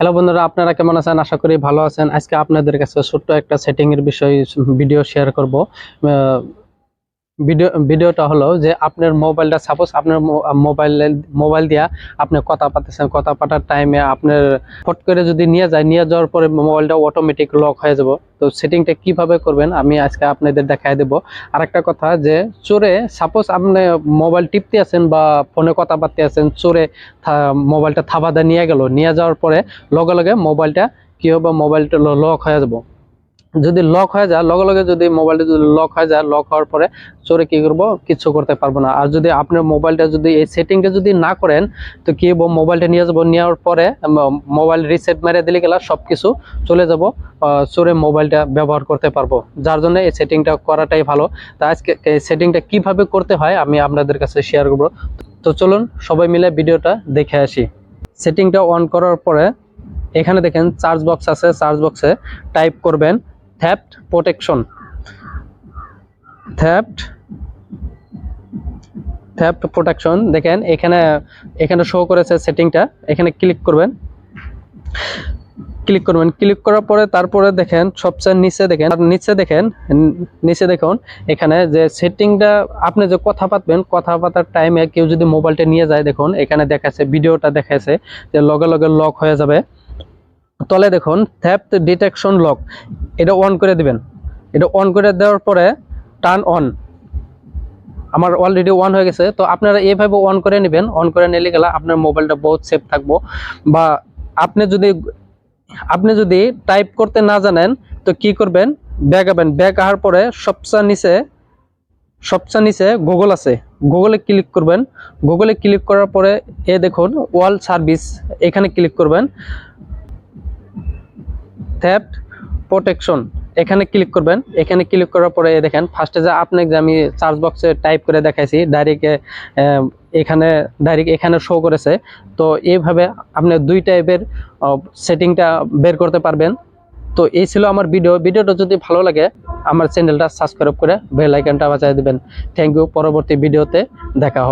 Hello বন্ধুরা, আপনারা কেমন আছেন? আশা করি ভালো আছেন। আজকে আপনাদের কাছে ছোট্ট একটা সেটিং এর বিষয় ভিডিও শেয়ার করব। ভিডিওটা হলো যে আপনার মোবাইলটা, সাপোজ আপনার মোবাইল দিয়া আপনি কথা পাচ্ছেন, কথা পাঠার টাইমে আপনার ফট করে যদি নিয়ে যাওয়ার পরে মোবাইলটা অটোমেটিক লক হয়ে যাব। তো সেটিংটা কিভাবে করবেন আমি আজকে আপনাদের দেখায় দেব। আরেকটা কথা, যে চোরে সাপোজ আপনি মোবাইল টিপতে আছেন বা ফোনে কথা পারতে আছেন, চোরে মোবাইলটা থাবাদা নিয়ে যাওয়ার পরে লগে লগে মোবাইলটা কি হবে, মোবাইলটা লক হয়ে যাব। যদি লক হয়ে যায় লগে লগে, যদি মোবাইলটা যদি লক হয়ে যায়, লক হওয়ার পরে চোরে কি করবো, কিছু করতে পারবো না। আর যদি আপনার মোবাইলটা যদি এই সেটিংটা যদি না করেন, তো কি হবো, মোবাইলটা নিয়ে যাবো, নেওয়ার পরে মোবাইল রিসেট মেরে দিলে গেলা সবকিছু চলে যাব, চোরে মোবাইলটা ব্যবহার করতে পারবো। যার জন্য এই সেটিংটা করাটাই ভালো। তা আজকে এই সেটিংটা কিভাবে করতে হয় আমি আপনাদের কাছে শেয়ার করবো। তো চলুন সবাই মিলে ভিডিওটা দেখে আসি। সেটিংটা অন করার পরে এখানে দেখেন চার্জ বক্স আছে, চার্জ বক্সে টাইপ করবেন থ্যাফট প্রোটেকশন। থ্যাফট প্রোটেকশন দেখেন এখানে শো করেছে সেটিংটা। এখানে ক্লিক করবেন। ক্লিক করার পরে তারপরে দেখেন সবচেয়ে নিচে দেখুন এখানে যে সেটিংটা, আপনি যে কথা পাতবেন, কথা পাতার টাইমে কেউ যদি মোবাইলটা নিয়ে যায়, দেখুন এখানে দেখাচ্ছে, ভিডিওটা দেখাচ্ছে যে লগে লগে লক হয়ে যাবে। তলে দেখুন থ্যাফট ডিটেকশন লক, এটা অন করে দিবেন। এটা অন করে দেওয়ার পরে টার্ন অন, আমার অলরেডি অন হয়ে গেছে। তো আপনারা এইভাবে অন করে নেবেন। অন করে নিলে গেলে আপনার মোবাইলটা বহুত সেফ থাকবো। বা আপনি যদি টাইপ করতে না জানেন, তো কি করবেন, ব্যাক আবেন। ব্যাক আসার পরে সবচেয়ে নিচে গুগল আছে, গুগলে ক্লিক করবেন। গুগলে ক্লিক করার পরে দেখুন ওয়াল সার্ভিস, এখানে ক্লিক করবেন। থ্যাফট প্রোটেকশন এখানে ক্লিক করবেন। এখানে ক্লিক করার পরে দেখেন ফার্স্টে যে আপনাকে যে আমি সার্চ বক্সে টাইপ করে দেখাইছি, ডাইরেক্ট এখানে শো করেছে। তো এইভাবে আপনি দুই টাইপের সেটিংটা বের করতে পারবেন। তো এই ছিল আমার ভিডিওটা যদি ভালো লাগে আমার চ্যানেলটা সাবস্ক্রাইব করে বেল আইকনটা বাজায় দিবেন। Thank you. পরবর্তী ভিডিওতে দেখা হবে।